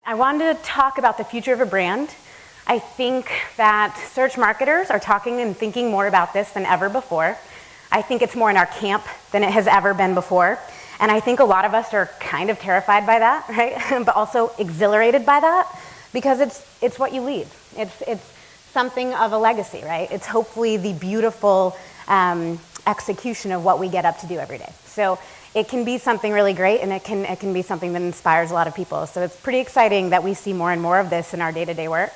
I wanted to talk about the future of a brand. I think that search marketers are talking and thinking more about this than ever before. I think it's more in our camp than it has ever been before. And I think a lot of us are kind of terrified by that, right? But also exhilarated by that because it's what you leave. It's something of a legacy, right? It's hopefully the beautiful execution of what we get up to do every day. So it can be something really great, and it can be something that inspires a lot of people. So it's pretty exciting that we see more and more of this in our day-to-day work.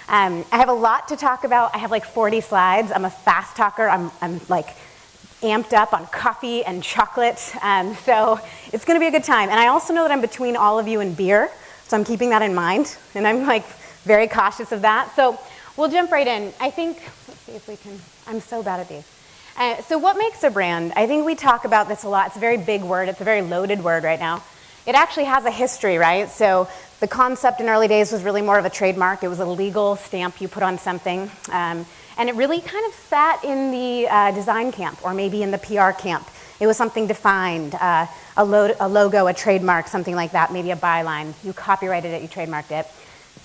I have a lot to talk about. I have like 40 slides. I'm a fast talker. I'm like amped up on coffee and chocolate. So it's going to be a good time. And I also know that I'm between all of you and beer, so I'm keeping that in mind. And I'm like very cautious of that. So we'll jump right in. I think, let's see if we can, I'm so bad at these. So what makes a brand? I think we talk about this a lot. It's a very big word. It's a very loaded word right now. It actually has a history, right? So the concept in early days was really more of a trademark. It was a legal stamp you put on something. And it really kind of sat in the design camp or maybe in the PR camp. It was something defined, a logo, a trademark, something like that, maybe a byline. You copyrighted it, you trademarked it.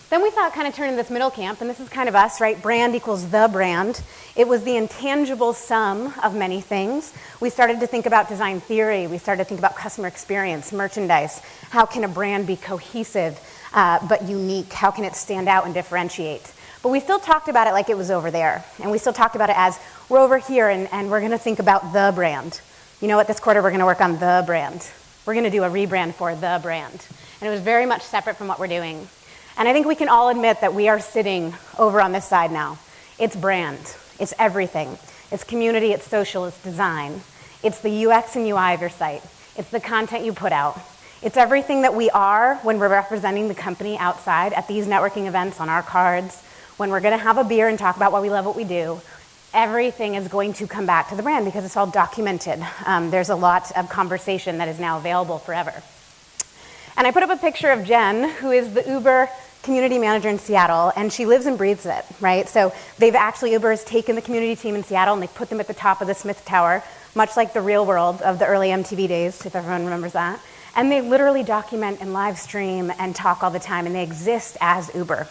Then we thought kind of turn in this middle camp, and this is kind of us, right? Brand equals the brand. It was the intangible sum of many things. We started to think about design theory. We started to think about customer experience, merchandise. How can a brand be cohesive but unique? How can it stand out and differentiate? But we still talked about it like it was over there. And we still talked about it as we're over here and we're going to think about the brand. You know what? This quarter we're going to work on the brand. We're going to do a rebrand for the brand. And it was very much separate from what we're doing. And I think we can all admit that we are sitting over on this side now. It's brand. It's everything. It's community. It's social. It's design. It's the UX and UI of your site. It's the content you put out. It's everything that we are when we're representing the company outside at these networking events, on our cards, when we're going to have a beer and talk about why we love what we do. Everything is going to come back to the brand because it's all documented. There's a lot of conversation that is now available forever. And I put up a picture of Jen, who is the Uber community manager in Seattle, and she lives and breathes it, right? So Uber has taken the community team in Seattle and they put them at the top of the Smith Tower, much like the Real World of the early MTV days, if everyone remembers that. And they literally document and live stream and talk all the time, and they exist as Uber.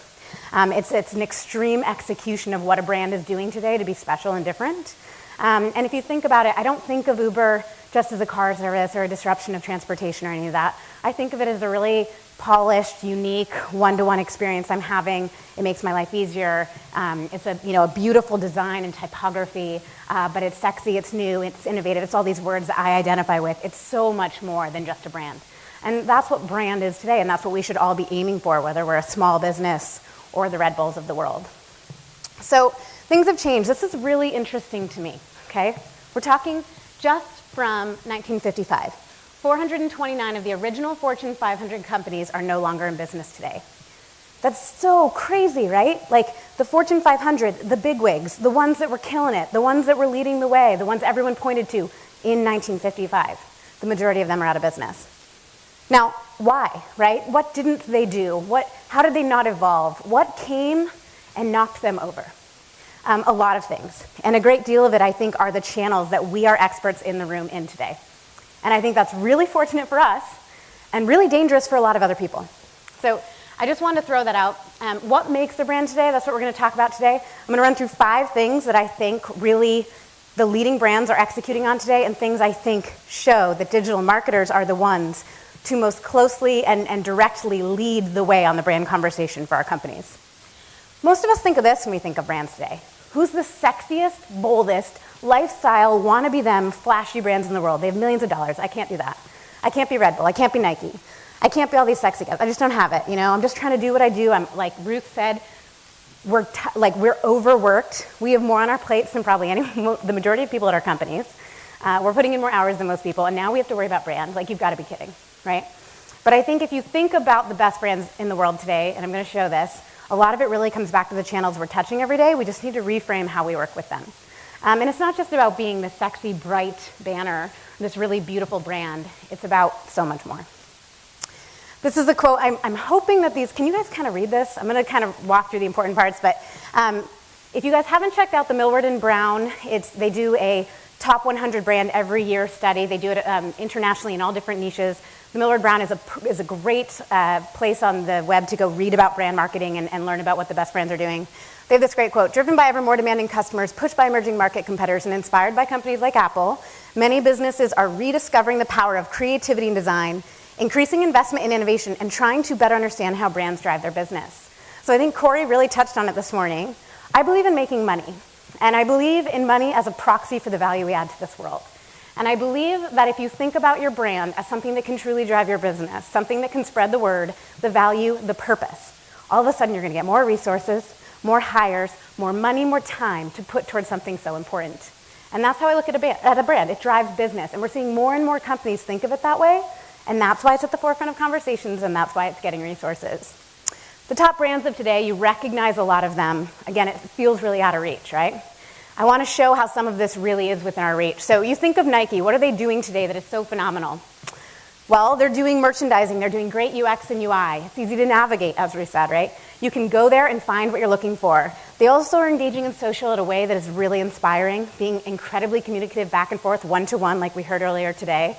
It's an extreme execution of what a brand is doing today to be special and different. And if you think about it, I don't think of Uber just as a car service or a disruption of transportation or any of that. I think of it as a really polished, unique, one-to-one experience I'm having. It makes my life easier. It's a beautiful design and typography, but it's sexy, it's new, it's innovative. It's all these words that I identify with. It's so much more than just a brand. And that's what brand is today, and that's what we should all be aiming for, whether we're a small business or the Red Bulls of the world. So things have changed. This is really interesting to me, okay? We're talking just from 1955. 429 of the original Fortune 500 companies are no longer in business today. That's so crazy, right? Like the Fortune 500, the bigwigs, the ones that were killing it, the ones that were leading the way, the ones everyone pointed to in 1955. The majority of them are out of business. Now, why, right? What didn't they do? How did they not evolve? What came and knocked them over? A lot of things. And a great deal of it, I think, are the channels that we are experts in the room in today. And I think that's really fortunate for us and really dangerous for a lot of other people. So I just wanted to throw that out. What makes a brand today? That's what we're going to talk about today. I'm going to run through 5 things that I think really the leading brands are executing on today and things I think show that digital marketers are the ones to most closely and directly lead the way on the brand conversation for our companies. Most of us think of this when we think of brands today. Who's the sexiest, boldest, lifestyle, wanna-be-them, flashy brands in the world? They have millions of dollars. I can't do that. I can't be Red Bull. I can't be Nike. I can't be all these sexy guys. I just don't have it, you know? I'm just trying to do what I do. I'm like Ruth said, we're overworked. We have more on our plates than probably the majority of people at our companies. We're putting in more hours than most people, and now we have to worry about brands. Like, you've got to be kidding, right? But I think if you think about the best brands in the world today, and I'm going to show this, a lot of it really comes back to the channels we're touching every day. We just need to reframe how we work with them. And it's not just about being the sexy, bright banner, this really beautiful brand. It's about so much more. This is a quote. I'm hoping that can you guys kind of read this? I'm going to kind of walk through the important parts, but if you guys haven't checked out the Millward and Brown, they do a top 100 brand every year study. They do it internationally in all different niches. The Millward Brown is a great place on the web to go read about brand marketing and learn about what the best brands are doing. They have this great quote: driven by ever more demanding customers, pushed by emerging market competitors, and inspired by companies like Apple, many businesses are rediscovering the power of creativity and design, increasing investment in innovation, and trying to better understand how brands drive their business. So I think Corey really touched on it this morning. I believe in making money, and I believe in money as a proxy for the value we add to this world. And I believe that if you think about your brand as something that can truly drive your business, something that can spread the word, the value, the purpose, all of a sudden you're going to get more resources, more hires, more money, more time to put towards something so important. And that's how I look at a brand. It drives business. And we're seeing more and more companies think of it that way. And that's why it's at the forefront of conversations, and that's why it's getting resources. The top brands of today, you recognize a lot of them. Again, it feels really out of reach, right? I want to show how some of this really is within our reach. So you think of Nike. What are they doing today that is so phenomenal? Well, they're doing merchandising. They're doing great UX and UI. It's easy to navigate, as we said, right? You can go there and find what you're looking for. They also are engaging in social in a way that is really inspiring, being incredibly communicative back and forth, one-to-one, like we heard earlier today.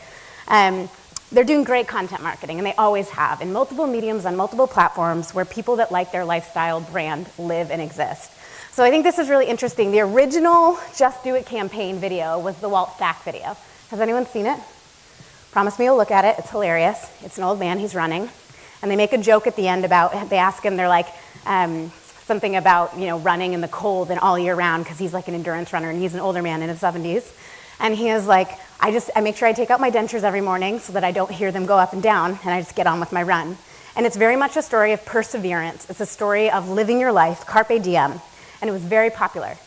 They're doing great content marketing, and they always have, in multiple mediums on multiple platforms where people that like their lifestyle brand live and exist. So I think this is really interesting. The original Just Do It campaign video was the Walt Stack video. Has anyone seen it? Promise me you'll look at it. It's hilarious. It's an old man. He's running. And they make a joke at the end about, they ask him, they're like, something about, running in the cold and all year round because he's like an endurance runner and he's an older man in his 70s. And he is like, I make sure I take out my dentures every morning so that I don't hear them go up and down, and I just get on with my run. And it's very much a story of perseverance. It's a story of living your life, carpe diem. And it was very popular.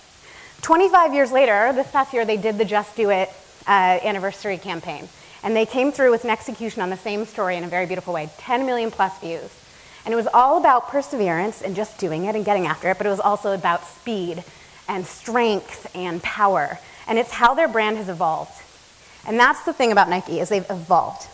25 years later, this past year, they did the Just Do It anniversary campaign. And they came through with an execution on the same story in a very beautiful way, 10 million plus views. And it was all about perseverance and just doing it and getting after it, but it was also about speed and strength and power. And it's how their brand has evolved. And that's the thing about Nike, is they've evolved.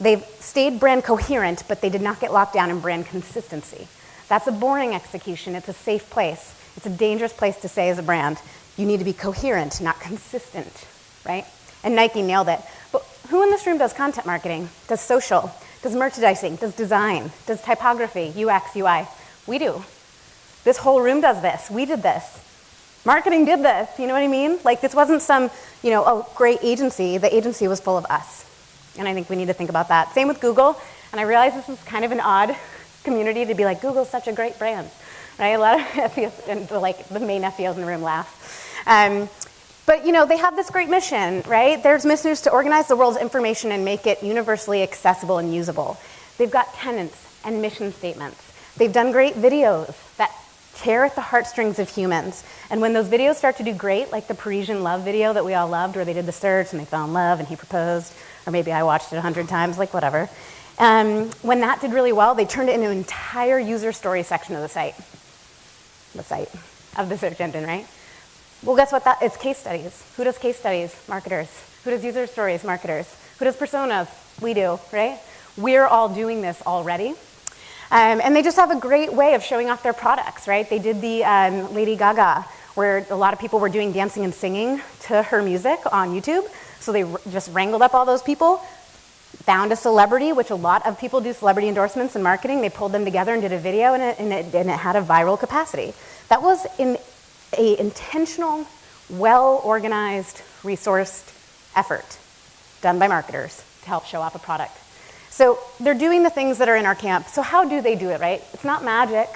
They've stayed brand coherent, but they did not get locked down in brand consistency. That's a boring execution. It's a safe place. It's a dangerous place to say as a brand. You need to be coherent, not consistent, right? And Nike nailed it. But who in this room does content marketing, does social, does merchandising, does design, does typography, UX, UI? We do. This whole room does this. We did this. Marketing did this, you know what I mean? Like, this wasn't some, great agency. The agency was full of us. And I think we need to think about that. Same with Google. And I realize this is kind of an odd community to be like, Google's such a great brand, right? A lot of FEOs, and the main FEOs in the room laugh. But, they have this great mission, right? Their mission is to organize the world's information and make it universally accessible and usable. They've got tenets and mission statements. They've done great videos that tear at the heartstrings of humans. And when those videos start to do great, like the Parisian Love video that we all loved, where they did the search and they fell in love and he proposed, or maybe I watched it 100 times, like whatever. When that did really well, they turned it into an entire user story section of the site of the search engine, right? Well, guess what? It's case studies. Who does case studies? Marketers. Who does user stories? Marketers. Who does personas? We do, right? We're all doing this already. And they just have a great way of showing off their products, right? They did the Lady Gaga, where a lot of people were doing dancing and singing to her music on YouTube. So they just wrangled up all those people, found a celebrity, which a lot of people do celebrity endorsements and marketing. They pulled them together and did a video, and it had a viral capacity. That was an intentional, well-organized, resourced effort done by marketers to help show off a product. So they're doing the things that are in our camp. So how do they do it, right? It's not magic.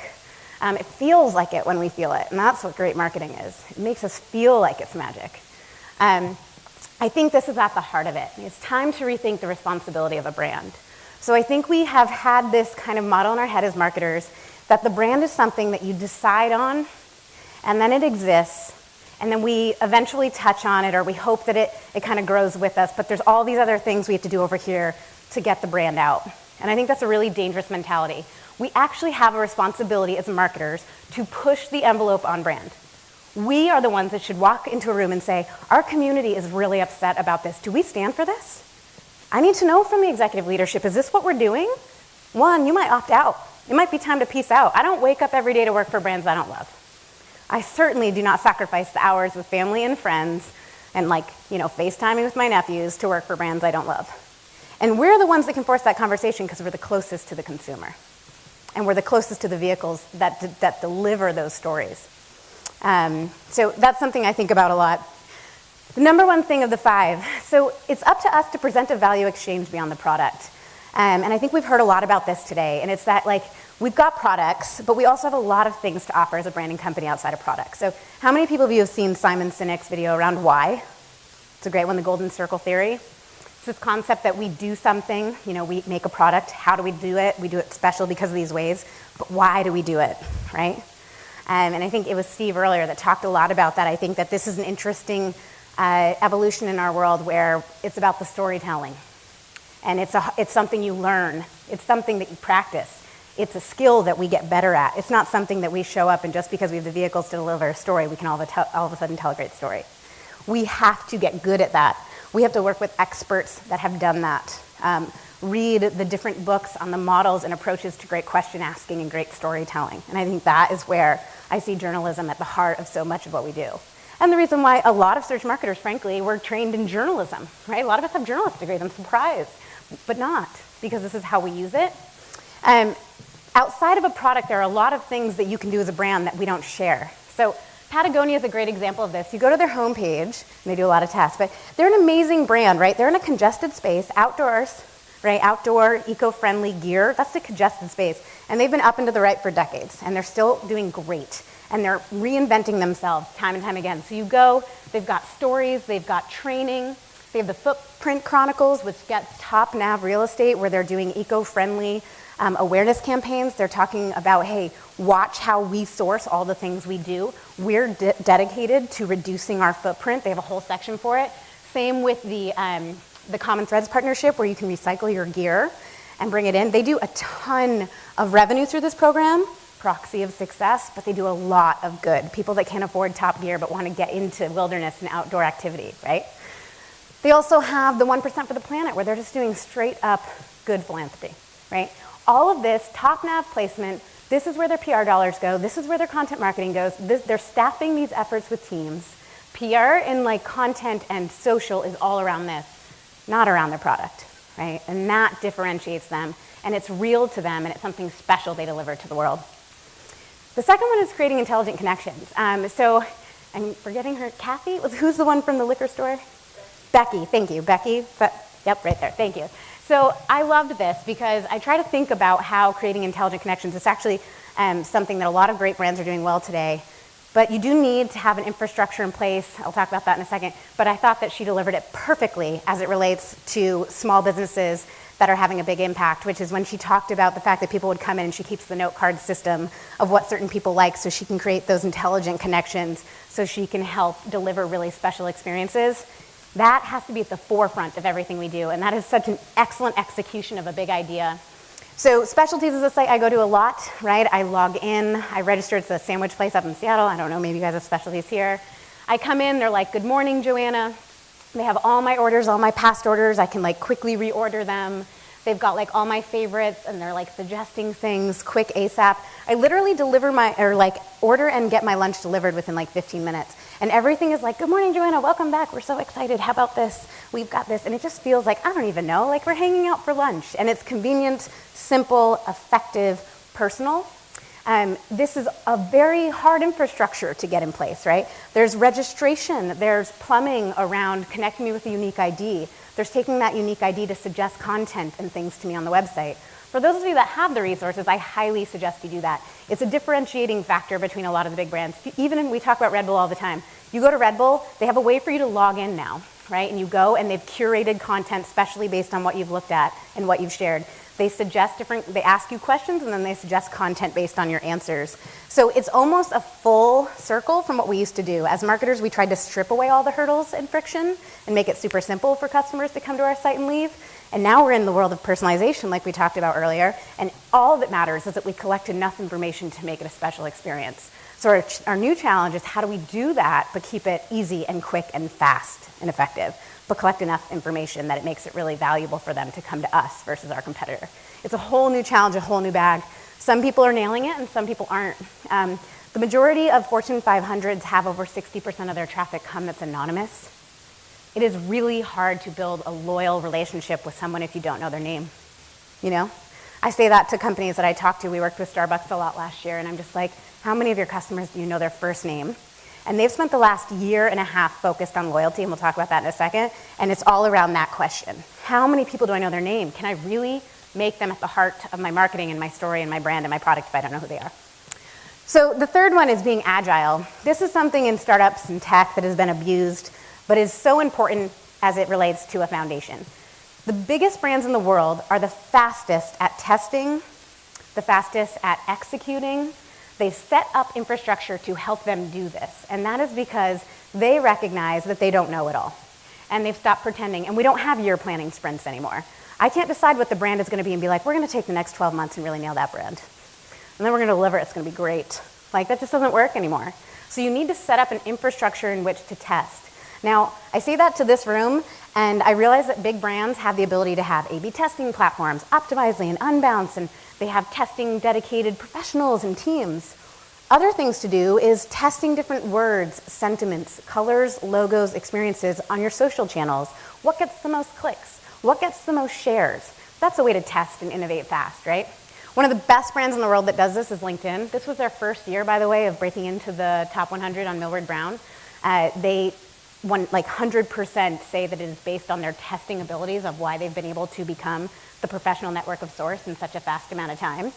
It feels like it when we feel it, and that's what great marketing is. It makes us feel like it's magic. I think this is at the heart of it. It's time to rethink the responsibility of a brand. So I think we have had this kind of model in our head as marketers that the brand is something that you decide on, and then it exists, and then we eventually touch on it, or we hope that it kind of grows with us, but there's all these other things we have to do over here to get the brand out. And I think that's a really dangerous mentality. We actually have a responsibility as marketers to push the envelope on brand. We are the ones that should walk into a room and say, our community is really upset about this. Do we stand for this? I need to know from the executive leadership, is this what we're doing? One, you might opt out. It might be time to peace out. I don't wake up every day to work for brands I don't love. I certainly do not sacrifice the hours with family and friends and FaceTiming with my nephews to work for brands I don't love. And we're the ones that can force that conversation because we're the closest to the consumer. And we're the closest to the vehicles that deliver those stories. So that's something I think about a lot. The number one thing of the 5, so it's up to us to present a value exchange beyond the product. And I think we've heard a lot about this today, and it's that like we've got products, but we also have a lot of things to offer as a branding company outside of products. So how many people of you have seen Simon Sinek's video around why? It's a great one, the golden circle theory. It's this concept that we do something, we make a product. How do we do it? We do it special because of these ways, but why do we do it, right? And I think it was Steve earlier that talked a lot about that. I think that this is an interesting evolution in our world where it's about the storytelling. And it's something you learn. It's something that you practice. It's a skill that we get better at. It's not something that we show up and just because we have the vehicles to deliver a story, we can all of a sudden tell a great story. We have to get good at that. We have to work with experts that have done that. Read the different books on the models and approaches to great question asking and great storytelling. And I think that is where I see journalism at the heart of so much of what we do. And the reason why a lot of search marketers, frankly, were trained in journalism, right? A lot of us have journalist degrees, I'm surprised, but not, because this is how we use it. Outside of a product, there are a lot of things that you can do as a brand that we don't share. So Patagonia is a great example of this. You go to their homepage, and they do a lot of tests, but they're an amazing brand, right? They're in a congested space, outdoors, right? Outdoor, eco-friendly gear, that's the congested space. And they've been up and to the right for decades, and they're still doing great. And they're reinventing themselves time and time again. So you go, they've got stories, they've got training, they have the Footprint Chronicles, which gets top nav real estate, where they're doing eco-friendly awareness campaigns. They're talking about, hey, watch how we source all the things we do. We're dedicated to reducing our footprint. They have a whole section for it. Same with the Common Threads partnership, where you can recycle your gear and bring it in. They do a ton of revenue through this program, proxy of success, but they do a lot of good. People that can't afford top gear but want to get into wilderness and outdoor activity, right? They also have the 1% for the planet, where they're just doing straight up good philanthropy, right? All of this, top nav placement, this is where their PR dollars go, this is where their content marketing goes, they're staffing these efforts with teams. PR and like content and social is all around this, not around their product, right? And that differentiates them, and it's real to them, and it's something special they deliver to the world. The second one is creating intelligent connections. So I'm forgetting her, Kathy? Who's the one from the liquor store? Becky, thank you. Becky, yep, right there, thank you. So I loved this because I try to think about how creating intelligent connections is actually something that a lot of great brands are doing well today. But you do need to have an infrastructure in place. I'll talk about that in a second. But I thought that she delivered it perfectly as it relates to small businesses that are having a big impact, which is when she talked about the fact that people would come in and she keeps the note card system of what certain people like, so she can create those intelligent connections, so she can help deliver really special experiences. That has to be at the forefront of everything we do, and that is such an excellent execution of a big idea. So Specialties is a site I go to a lot, right? I log in, I register, it's a sandwich place up in Seattle. I don't know, maybe you guys have Specialties here. I come in, they're like, good morning, Joanna. They have all my orders, all my past orders. I can like quickly reorder them. They've got like all my favorites, and they're like suggesting things quick ASAP. I literally order and get my lunch delivered within like 15 minutes. And everything is like, good morning, Joanna, welcome back. We're so excited. How about this? We've got this. And it just feels like, I don't even know, like we're hanging out for lunch. And it's convenient, simple, effective, personal. This is a very hard infrastructure to get in place, right? There's registration, there's plumbing around connecting me with a unique ID. There's taking that unique ID to suggest content and things to me on the website. For those of you that have the resources, I highly suggest you do that. It's a differentiating factor between a lot of the big brands. Even when we talk about Red Bull all the time, you go to Red Bull, they have a way for you to log in now, right? And you go and they've curated content specially based on what you've looked at and what you've shared. They suggest they ask you questions, and then they suggest content based on your answers. So it's almost a full circle from what we used to do. As marketers, we tried to strip away all the hurdles and friction and make it super simple for customers to come to our site and leave. And now we're in the world of personalization, like we talked about earlier, and all that matters is that we collect enough information to make it a special experience. So our new challenge is, how do we do that, but keep it easy and quick and fast and effective, but collect enough information that it makes it really valuable for them to come to us versus our competitor. It's a whole new challenge, a whole new bag. Some people are nailing it and some people aren't. The majority of Fortune 500s have over 60% of their traffic come that's anonymous. It is really hard to build a loyal relationship with someone if you don't know their name, you know? I say that to companies that I talk to. We worked with Starbucks a lot last year, and I'm just like, how many of your customers do you know their first name? And they've spent the last year and a half focused on loyalty, and we'll talk about that in a second, and it's all around that question. How many people do I know their name? Can I really make them at the heart of my marketing and my story and my brand and my product if I don't know who they are? So the third one is being agile. This is something in startups and tech that has been abused, but is so important as it relates to a foundation. The biggest brands in the world are the fastest at testing, the fastest at executing. They set up infrastructure to help them do this, and that is because they recognize that they don't know it all, and they've stopped pretending, and we don't have year planning sprints anymore. I can't decide what the brand is going to be and be like, we're going to take the next 12 months and really nail that brand, and then we're going to deliver it. It's going to be great. Like, that just doesn't work anymore. So you need to set up an infrastructure in which to test. Now, I say that to this room, and I realize that big brands have the ability to have A/B testing platforms, Optimizely and Unbounce, and they have testing dedicated professionals and teams. Other things to do is testing different words, sentiments, colors, logos, experiences on your social channels. What gets the most clicks? What gets the most shares? That's a way to test and innovate fast, right? One of the best brands in the world that does this is LinkedIn. This was their first year, by the way, of breaking into the top 100 on Millward Brown. They 100% say that it is based on their testing abilities of why they've been able to become the professional network of sorts in such a fast amount of time.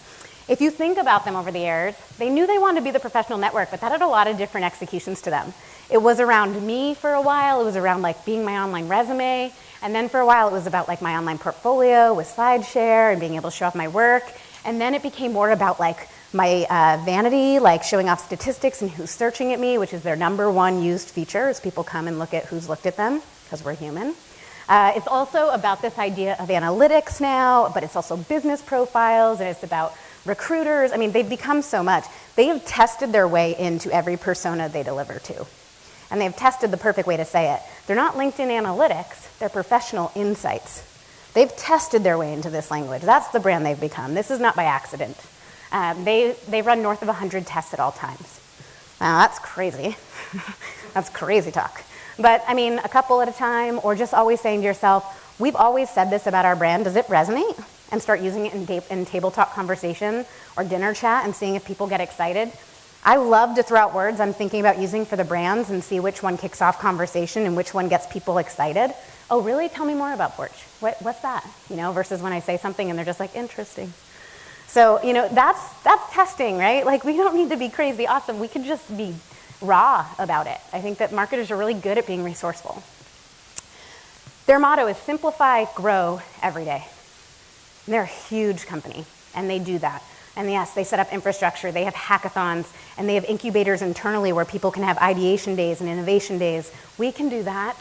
If you think about them over the years, they knew they wanted to be the professional network, but that had a lot of different executions to them. It was around me for a while. It was around like being my online resume. And then for a while, it was about like my online portfolio with SlideShare and being able to show off my work. And then it became more about like my vanity, like showing off statistics and who's searching at me, which is their #1 used feature, as people come and look at who's looked at them, because we're human. It's also about this idea of analytics now, but it's also business profiles, and it's about recruiters. I mean, they've become so much. They have tested their way into every persona they deliver to. And they've tested the perfect way to say it. They're not LinkedIn analytics, they're professional insights. They've tested their way into this language. That's the brand they've become. This is not by accident. They run north of 100 tests at all times. Now, that's crazy. That's crazy talk. But I mean, a couple at a time, or just always saying to yourself, we've always said this about our brand. Does it resonate? And start using it in table talk conversation or dinner chat and seeing if people get excited. I love to throw out words I'm thinking about using for the brands and see which one kicks off conversation and which one gets people excited. Oh, really? Tell me more about Porch. What's that? You know, versus when I say something and they're just like, interesting. So, you know, that's testing, right? Like, we don't need to be crazy awesome. We could just be raw about it. I think that marketers are really good at being resourceful. Their motto is simplify, grow every day. And they're a huge company, and they do that. And yes, they set up infrastructure, they have hackathons, and they have incubators internally where people can have ideation days and innovation days. We can do that.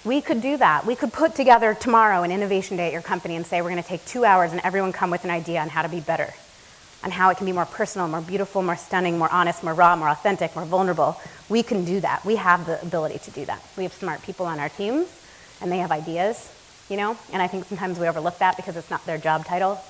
We could do that. We could put together tomorrow an innovation day at your company and say we're going to take 2 hours and everyone come with an idea on how to be better, on how it can be more personal, more beautiful, more stunning, more honest, more raw, more authentic, more vulnerable. We can do that. We have the ability to do that. We have smart people on our teams, and they have ideas, you know, and I think sometimes we overlook that because it's not their job title.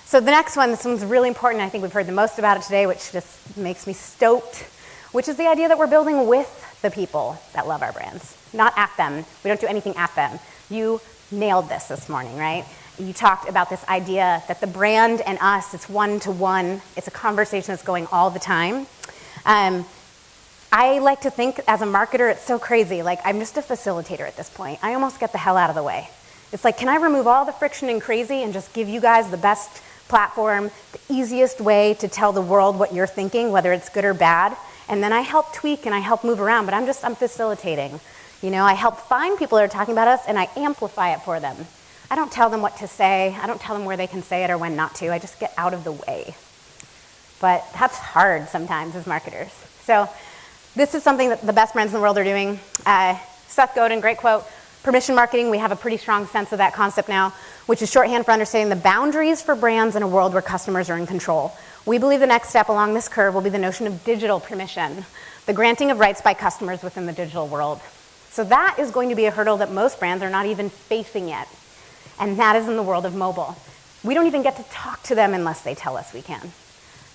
So the next one, this one's really important. I think we've heard the most about it today, which just makes me stoked, which is the idea that we're building with the people that love our brands, not at them. We don't do anything at them. You nailed this morning, right? You talked about this idea that the brand and us, it's one-to-one. It's a conversation that's going all the time. I like to think as a marketer, it's so crazy. Like, I'm just a facilitator at this point. I almost get the hell out of the way. It's like, can I remove all the friction and crazy and just give you guys the best platform, the easiest way to tell the world what you're thinking, whether it's good or bad? And then I help tweak and I help move around, but I'm facilitating. You know, I help find people that are talking about us and I amplify it for them. I don't tell them what to say. I don't tell them where they can say it or when not to. I just get out of the way. But that's hard sometimes as marketers. So this is something that the best brands in the world are doing. Seth Godin, great quote. Permission marketing, we have a pretty strong sense of that concept now, which is shorthand for understanding the boundaries for brands in a world where customers are in control. We believe the next step along this curve will be the notion of digital permission, the granting of rights by customers within the digital world. So that is going to be a hurdle that most brands are not even facing yet, and that is in the world of mobile. We don't even get to talk to them unless they tell us we can.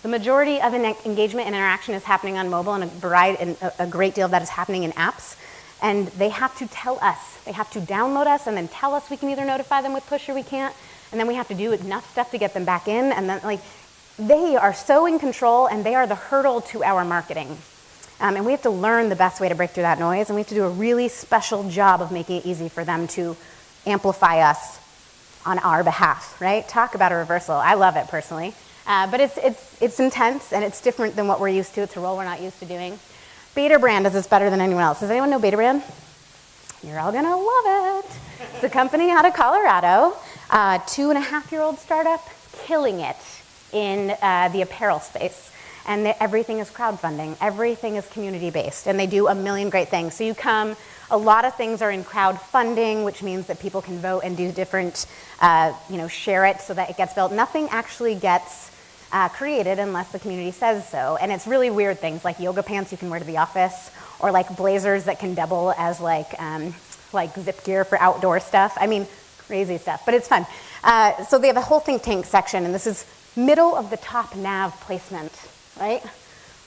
The majority of engagement and interaction is happening on mobile, and a great deal of that is happening in apps. And they have to tell us. They have to download us and then tell us we can either notify them with push or we can't. And then we have to do enough stuff to get them back in. And then, like, they are so in control, and they are the hurdle to our marketing. And we have to learn the best way to break through that noise, and we have to do a really special job of making it easy for them to amplify us on our behalf, right? Talk about a reversal. I love it personally. But it's intense, and it's different than what we're used to. It's a role we're not used to doing. Beta Brand does this better than anyone else. Does anyone know Beta Brand? You're all gonna love it. It's a company out of Colorado, 2.5-year-old startup, killing it in the apparel space. And everything is crowdfunding. Everything is community-based, and they do a million great things. So a lot of things are in crowdfunding, which means that people can vote and do different, share it so that it gets built. Nothing actually gets created unless the community says so. And it's really weird things like yoga pants you can wear to the office, or like blazers that can double as like zip gear for outdoor stuff. I mean, crazy stuff, but it's fun. So they have a whole think tank section, and this is middle of the top nav placement, right?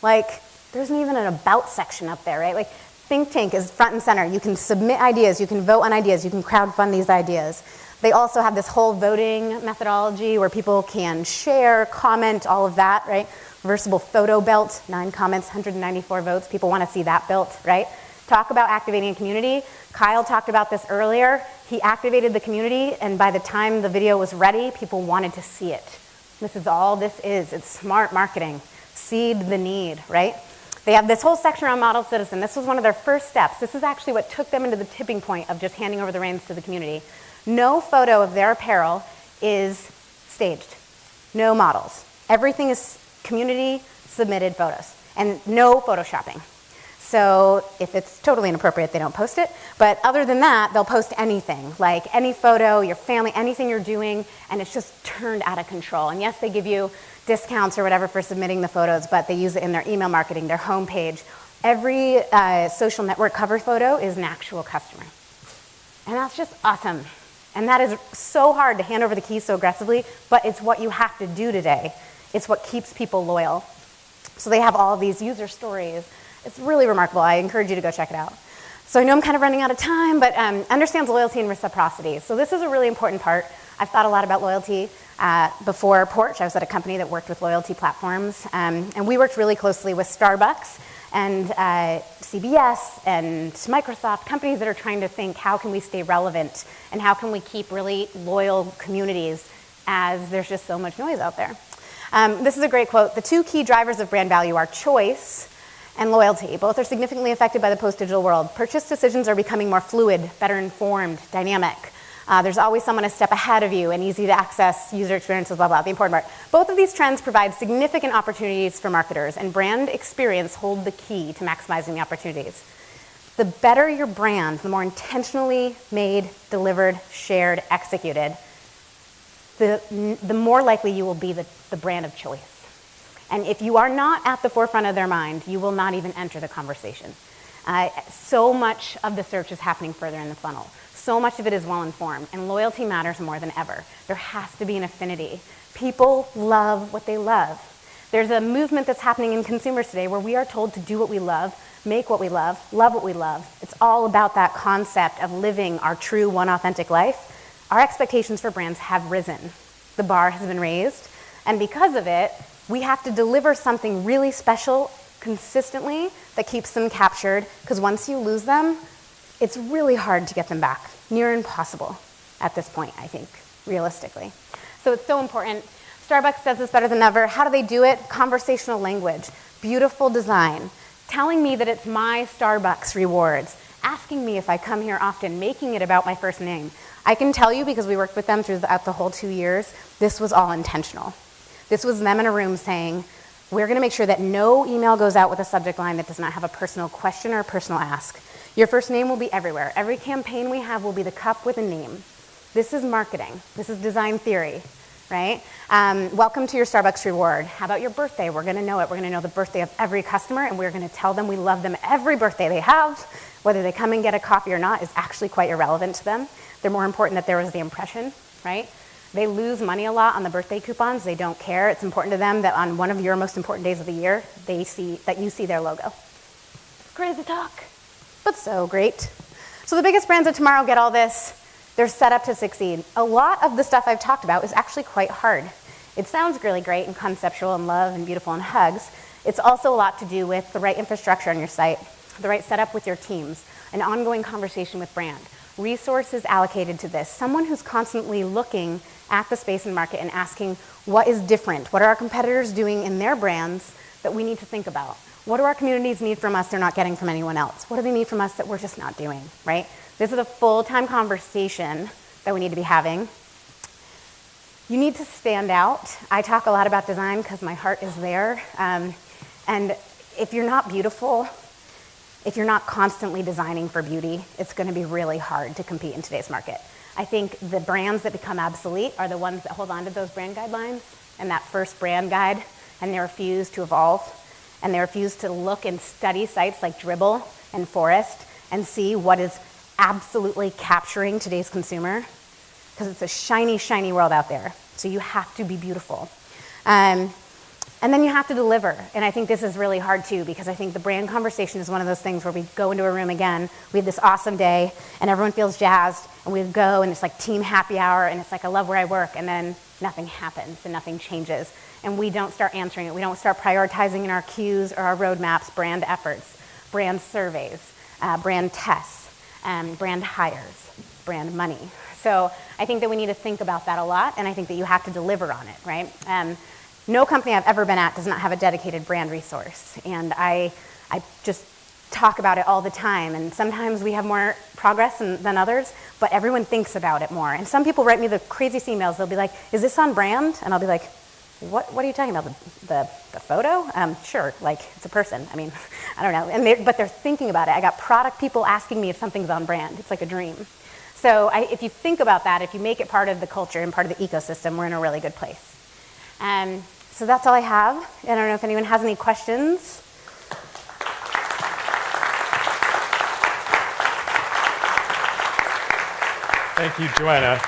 Like, there isn't even an about section up there, right? Like, think tank is front and center. You can submit ideas, you can vote on ideas, you can crowdfund these ideas. They also have this whole voting methodology where people can share, comment, all of that, right? Reversible photo belt, 9 comments, 194 votes. People want to see that built, right? Talk about activating a community. Kyle talked about this earlier. He activated the community, and by the time the video was ready, people wanted to see it. This is all this is. It's smart marketing. Seed the need, right? They have this whole section around model citizen. This was one of their first steps. This is actually what took them into the tipping point of just handing over the reins to the community. No photo of their apparel is staged. No models. Everything is community submitted photos, and no photoshopping. So if it's totally inappropriate, they don't post it. But other than that, they'll post anything, like any photo, your family, anything you're doing, and it's just turned out of control. And yes, they give you discounts or whatever for submitting the photos, but they use it in their email marketing, their homepage. Every social network cover photo is an actual customer. And that's just awesome. And that is so hard to hand over the keys so aggressively, but it's what you have to do today. It's what keeps people loyal. So they have all of these user stories. It's really remarkable. I encourage you to go check it out. So I know I'm kind of running out of time, but understands loyalty and reciprocity. So this is a really important part. I've thought a lot about loyalty. Before Porch, I was at a company that worked with loyalty platforms, and we worked really closely with Starbucks and CBS and Microsoft, companies that are trying to think, how can we stay relevant and how can we keep really loyal communities as there's just so much noise out there. This is a great quote. The 2 key drivers of brand value are choice and loyalty. Both are significantly affected by the post-digital world. Purchase decisions are becoming more fluid, better informed, dynamic. There's always someone a step ahead of you and easy to access user experiences, blah, blah, the important part. Both of these trends provide significant opportunities for marketers, and brand experience hold the key to maximizing the opportunities. The better your brand, the more intentionally made, delivered, shared, executed, the more likely you will be the brand of choice. And if you are not at the forefront of their mind, you will not even enter the conversation. So much of the search is happening further in the funnel. So much of it is well-informed, and loyalty matters more than ever. There has to be an affinity. People love what they love. There's a movement that's happening in consumers today where we are told to do what we love, make what we love what we love. It's all about that concept of living our true one authentic life. Our expectations for brands have risen. The bar has been raised, and because of it, we have to deliver something really special consistently that keeps them captured, because once you lose them, it's really hard to get them back. Near impossible at this point, I think, realistically. So it's so important. Starbucks does this better than ever. How do they do it? Conversational language, beautiful design, telling me that it's my Starbucks rewards, asking me if I come here often, making it about my first name. I can tell you, because we worked with them throughout the whole 2 years, this was all intentional. This was them in a room saying, we're going to make sure that no email goes out with a subject line that does not have a personal question or a personal ask. Your first name will be everywhere. Every campaign we have will be the cup with a name. This is marketing. This is design theory, right? Welcome to your Starbucks reward. How about your birthday? We're going to know it. We're going to know the birthday of every customer, and we're going to tell them we love them every birthday they have. Whether they come and get a coffee or not is actually quite irrelevant to them. They're more important that there was the impression, right? They lose money a lot on the birthday coupons. They don't care. It's important to them that on one of your most important days of the year, they see that you see their logo. Crazy talk. but so great. So the biggest brands of tomorrow get all this. They're set up to succeed. A lot of the stuff I've talked about is actually quite hard. It sounds really great and conceptual and love and beautiful and hugs. It's also a lot to do with the right infrastructure on your site, the right setup with your teams, an ongoing conversation with brand, resources allocated to this, someone who's constantly looking at the space and market and asking what is different, what are our competitors doing in their brands that we need to think about? What do our communities need from us they're not getting from anyone else? What do they need from us that we're just not doing, right? This is a full-time conversation that we need to be having. You need to stand out. I talk a lot about design because my heart is there. And if you're not beautiful, if you're not constantly designing for beauty, it's going to be really hard to compete in today's market. I think the brands that become obsolete are the ones that hold on to those brand guidelines and that first brand guide, and they refuse to evolve, and they refuse to look and study sites like Dribbble and Forest and see what is absolutely capturing today's consumer, because it's a shiny, shiny world out there. So you have to be beautiful. And then you have to deliver. And I think this is really hard too, because I think the brand conversation is one of those things where we go into a room again, we have this awesome day, and everyone feels jazzed, and we go, and it's like team happy hour, and it's like, I love where I work, and then nothing happens, and nothing changes. And we don't start answering it. We don't start prioritizing in our queues or our roadmaps brand efforts, brand surveys, brand tests, brand hires, brand money. So I think that we need to think about that a lot, and I think that you have to deliver on it, right? No company I've ever been at does not have a dedicated brand resource, and I just talk about it all the time, and sometimes we have more progress than others, but everyone thinks about it more. And some people write me the craziest emails. They'll be like, is this on brand? And I'll be like, what are you talking about, the photo? Sure, like it's a person. I mean, I don't know, but they're thinking about it. I got product people asking me if something's on brand. It's like a dream. So if you think about that, if you make it part of the culture and part of the ecosystem, we're in a really good place. So that's all I have. I don't know if anyone has any questions. Thank you, Joanna.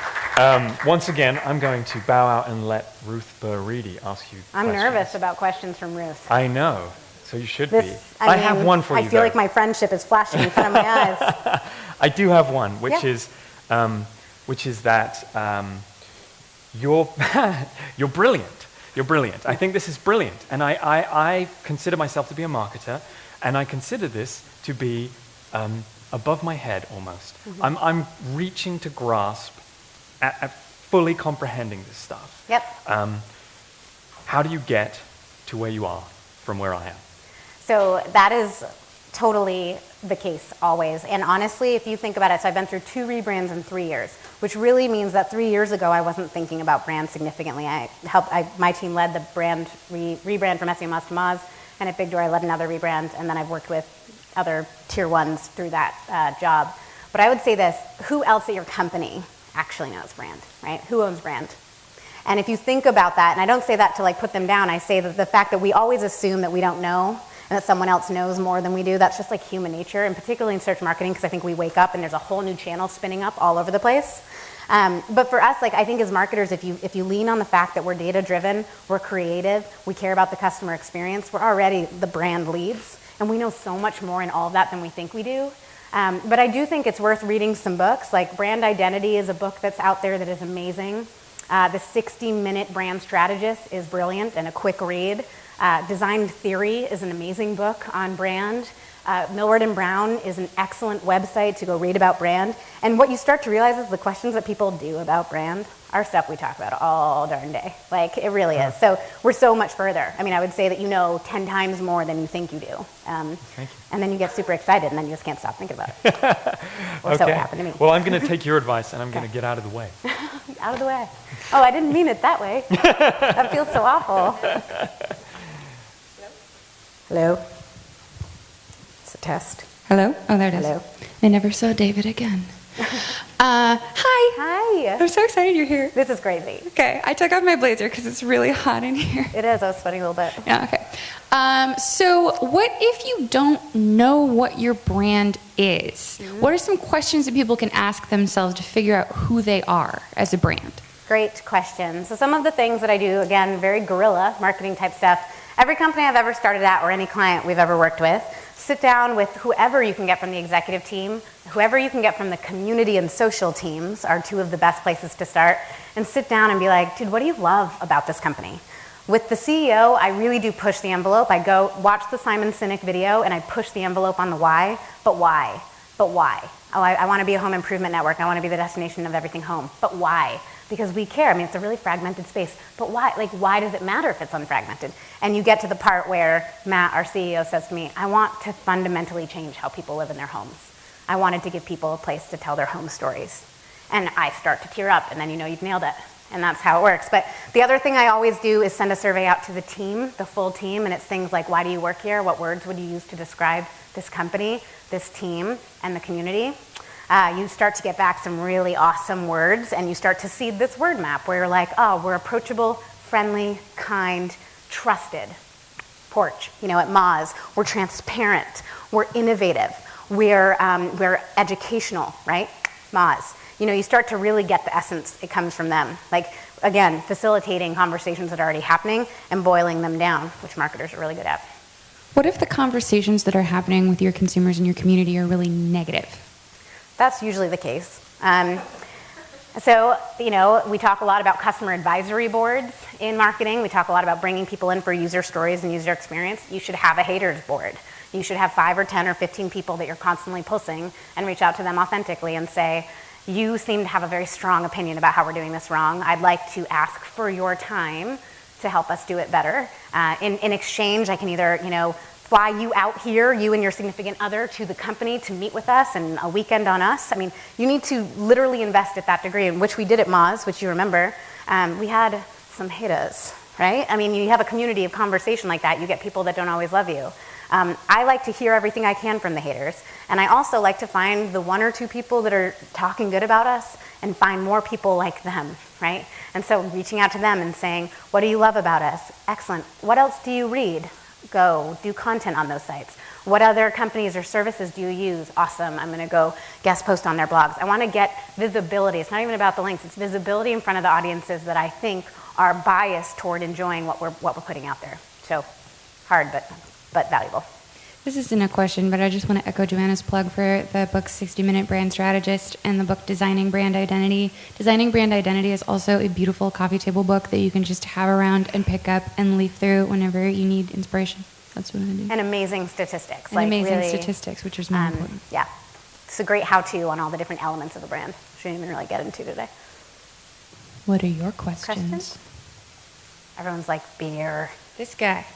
Once again, I'm going to bow out and let Ruth Burridi ask you questions. I'm nervous about questions from Ruth. I know, so you should be. I have one for you, I feel like my friendship is flashing in front of my eyes. I do have one, which is that you're brilliant. You're brilliant. I think this is brilliant. And I consider myself to be a marketer, and I consider this to be above my head almost. Mm-hmm. I'm reaching to grasp at fully comprehending this stuff. Yep. How do you get to where you are from where I am? So that is totally the case always. And honestly, if you think about it, so I've been through 2 rebrands in 3 years, which really means that 3 years ago I wasn't thinking about brand significantly. My team led the brand rebrand from SEO Moz to Moz, and at Big Door I led another rebrand, and then I've worked with other tier 1s through that job. But I would say this, who else at your company actually knows brand, right? Who owns brand? And if you think about that, and I don't say that to like put them down, I say that the fact that we always assume that we don't know and that someone else knows more than we do, that's just like human nature, and particularly in search marketing, because I think we wake up and there's a whole new channel spinning up all over the place. But for us, like I think as marketers, if you lean on the fact that we're data-driven, we're creative, we care about the customer experience, we're already the brand leads, and we know so much more in all of that than we think we do. But I do think it's worth reading some books, like Brand Identity is a book that's out there that is amazing. The 60-Minute Brand Strategist is brilliant and a quick read. Design Theory is an amazing book on brand. Millward and Brown is an excellent website to go read about brand. And what you start to realize is the questions that people do about brand are stuff we talk about all darn day. Like, it really is. So we're so much further. I mean, I would say that you know 10 times more than you think you do. Thank you. And then you get super excited, and then you just can't stop thinking about it. Or so it happened to me. Well, I'm going to take your advice, and I'm going to get out of the way. Out of the way. Oh, I didn't mean it that way. That feels so awful. Hello? It's a test. Hello? Oh, there it is. Hello. I never saw David again. Hi. Hi. I'm so excited you're here. This is crazy. Okay, I took off my blazer because it's really hot in here. It is. I was sweating a little bit. Yeah, okay. So what if you don't know what your brand is? Mm-hmm. What are some questions that people can ask themselves to figure out who they are as a brand? Great question. So some of the things that I do, again, very guerrilla marketing type stuff. Every company I've ever started at or any client we've ever worked with Sit down with whoever you can get from the executive team, whoever you can get from the community and social teams are two of the best places to start, and sit down and be like, dude, what do you love about this company? With the CEO, I really do push the envelope. I go watch the Simon Sinek video and I push the envelope on the why, but why? But why? Oh, I want to be a home improvement network. I want to be the destination of everything home. But why? Because we care. I mean, it's a really fragmented space. But why? Like, why does it matter if it's unfragmented? And you get to the part where Matt, our CEO, says to me, I want to fundamentally change how people live in their homes. I wanted to give people a place to tell their home stories. And I start to tear up, and then you know you've nailed it. And that's how it works. But the other thing I always do is send a survey out to the team, the full team, and it's things like, why do you work here? What words would you use to describe this company, this team, and the community? You start to get back some really awesome words, and you start to see this word map where you're like, oh, we're approachable, friendly, kind, trusted. Porch, you know, at Moz, we're transparent, we're innovative, we're educational, right? Moz. You know, you start to really get the essence. It comes from them. Like, again, facilitating conversations that are already happening and boiling them down, which marketers are really good at. What if the conversations that are happening with your consumers and your community are really negative? That's usually the case. So, you know, we talk a lot about customer advisory boards in marketing. We talk a lot about bringing people in for user stories and user experience. You should have a haters board. You should have 5 or 10 or 15 people that you're constantly pulsing and reach out to them authentically and say, you seem to have a very strong opinion about how we're doing this wrong. I'd like to ask for your time to help us do it better. In exchange, I can either, you know, fly you out here, you and your significant other, to the company to meet with us and a weekend on us. I mean, you need to literally invest at that degree, which we did at Moz, which you remember. We had some haters, right? I mean, you have a community of conversation like that. You get people that don't always love you. I like to hear everything I can from the haters. And I also like to find the 1 or 2 people that are talking good about us and find more people like them, right? And so reaching out to them and saying, what do you love about us? Excellent. What else do you read? Go do content on those sites. What other companies or services do you use? Awesome. I'm going to go guest post on their blogs. I want to get visibility. It's not even about the links. It's visibility in front of the audiences that I think are biased toward enjoying what we're putting out there. So hard, but valuable. This isn't a question, but I just want to echo Joanna's plug for the book 60-Minute Brand Strategist and the book Designing Brand Identity. Designing Brand Identity is also a beautiful coffee table book that you can just have around and pick up and leaf through whenever you need inspiration. That's what I do. And amazing statistics. And amazing statistics, which is more important. Yeah. It's a great how-to on all the different elements of the brand. Shouldn't even really get into today. What are your questions? Everyone's like, beer. This guy.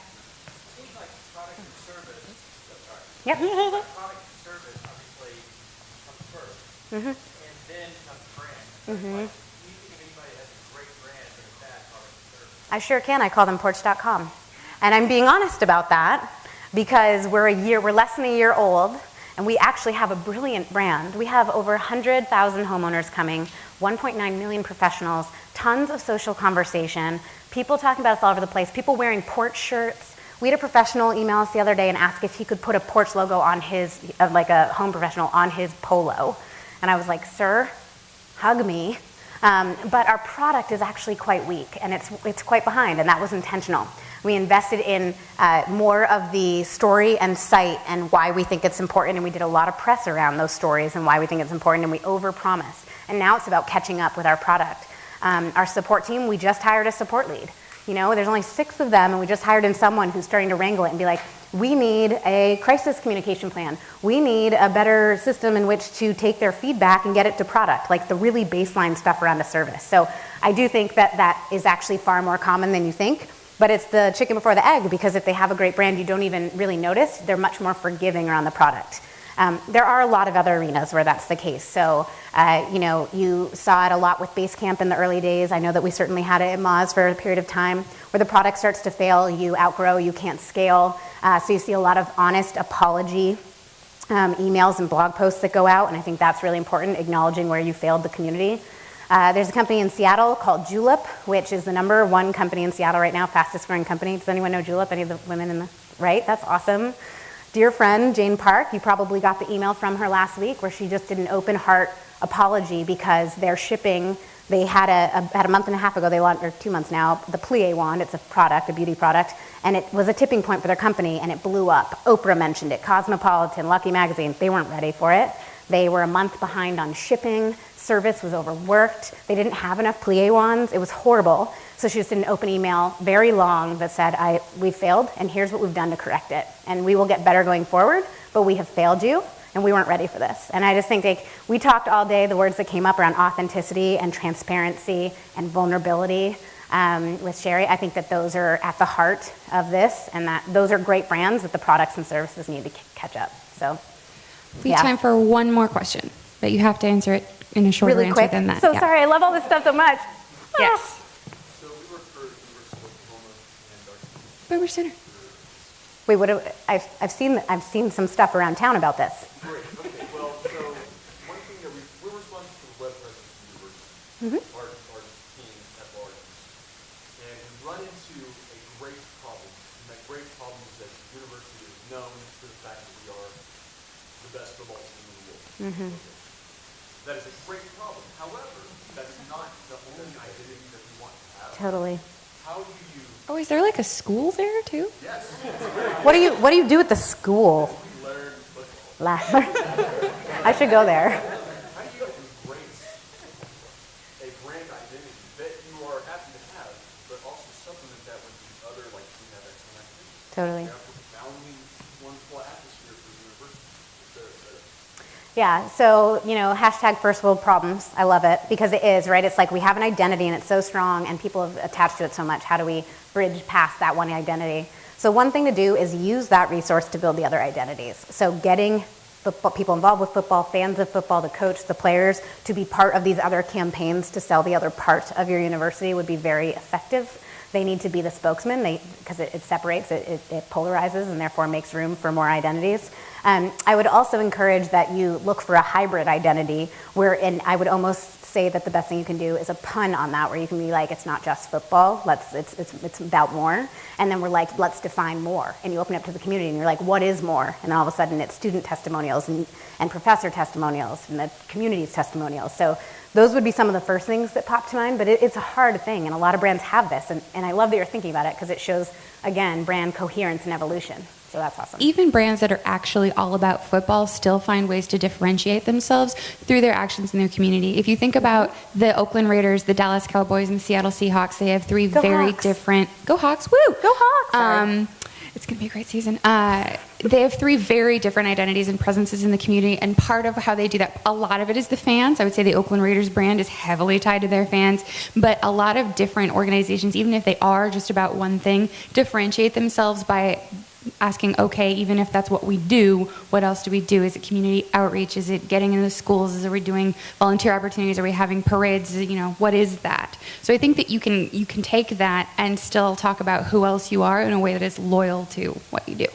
Yep. Product and service obviously comes first, and then comes brand. Like, do you think if anybody has a great brand but a bad product and service? I sure can. I call them porch.com. And I'm being honest about that because we're less than a year old, and we actually have a brilliant brand. We have over 100,000 homeowners coming, 1.9 million professionals, tons of social conversation, people talking about us all over the place, people wearing porch shirts. We had a professional email us the other day and ask if he could put a porch logo on his, like a home professional, on his polo. And I was like, sir, hug me. But our product is actually quite weak, and it's quite behind, and that was intentional. We invested in more of the story and site and why we think it's important, and we did a lot of press around those stories and why we think it's important, and we overpromised. And now it's about catching up with our product. Our support team, we just hired a support lead. You know, there's only 6 of them, and we just hired in someone who's starting to wrangle it and be like, we need a crisis communication plan. We need a better system in which to take their feedback and get it to product, like the really baseline stuff around a service. So I do think that that is actually far more common than you think, but it's the chicken before the egg, because if they have a great brand, you don't even really notice. They're much more forgiving around the product. There are a lot of other arenas where that's the case. So, you know, you saw it a lot with Basecamp in the early days. I know that we certainly had it at Moz for a period of time where the product starts to fail, you outgrow, you can't scale. So you see a lot of honest apology emails and blog posts that go out, and I think that's really important, acknowledging where you failed the community. There's a company in Seattle called Julep, which is the #1 company in Seattle right now, fastest growing company. Does anyone know Julep? Any of the women in the, right? That's awesome. Dear friend, Jane Park, you probably got the email from her last week where she just did an open heart apology because they're shipping They had about a month and a half ago, they launched, or 2 months now, the Plie wand. It's a product, a beauty product, and it was a tipping point for their company, and it blew up. Oprah mentioned it, Cosmopolitan, Lucky Magazine. They weren't ready for it. They were a month behind on shipping. Service was overworked. They didn't have enough Plie wands. It was horrible. So she just did an open email, very long, that said, we failed, and here's what we've done to correct it. And we will get better going forward, but we have failed you, and we weren't ready for this. And I just think we talked all day, the words that came up around authenticity and transparency and vulnerability with Sherry. I think that those are at the heart of this, and that those are great brands that the products and services need to catch up. So, we have time for one more question, but you have to answer it in a shorter really answer quick. than that. So sorry, I love all this stuff so much. Yes. So we work for University of Oklahoma and our Boomer Center. Wait, I've seen some stuff around town about this. Great. Okay. Well, so one thing that we're responsible for the web presence of the university, our team at large, and we run into a great problem. And that great problem is that the university is known for the fact that we are the best football team in the world. That is a great problem. However, that's not the only identity that we want to have. Totally. How do you? Oh, is there like a school there too? Yes. What do you do at the school? We learn football. I should go there. How do you embrace a brand identity that you are happy to have, but also supplement that with the other, like, we have excellent activities? Totally. We have a profoundly wonderful atmosphere for the university, et cetera, et cetera. Yeah, so, hashtag first world problems. I love it because it is, right? It's like we have an identity and it's so strong and people have attached to it so much. How do we bridge past that one identity? So one thing to do is use that resource to build the other identities. So getting people involved with football, fans of football, the coach, the players, to be part of these other campaigns to sell the other part of your university would be very effective. They need to be the spokesman because it separates, it polarizes, and therefore makes room for more identities. I would also encourage that you look for a hybrid identity wherein I would almost say that the best thing you can do is a pun on that, where you can be like, it's not just football, it's about more. And then we're like, let's define more. And you open it up to the community and you're like, what is more? And all of a sudden it's student testimonials and professor testimonials and the community's testimonials. So those would be some of the first things that pop to mind, but it's a hard thing, and a lot of brands have this, and I love that you're thinking about it because it shows, again, brand coherence and evolution. So that's awesome. Even brands that are actually all about football still find ways to differentiate themselves through their actions in their community. If you think about the Oakland Raiders, the Dallas Cowboys, and the Seattle Seahawks, they have three very different... Go Hawks, woo! Go Hawks! Sorry. It's going to be a great season. They have three very different identities and presences in the community, and part of how they do that, a lot of it is the fans. I would say the Oakland Raiders brand is heavily tied to their fans, but a lot of different organizations, even if they are just about one thing, differentiate themselves by asking, okay, even if that's what we do, what else do we do? Is it community outreach? Is it getting into the schools? Are we doing volunteer opportunities? Are we having parades? What is that? So I think that you can take that and still talk about who else you are in a way that is loyal to what you do.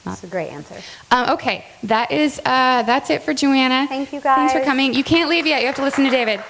That's a great answer. Okay, that's it for Joanna. Thank you, guys. Thanks for coming. You can't leave yet. You have to listen to David.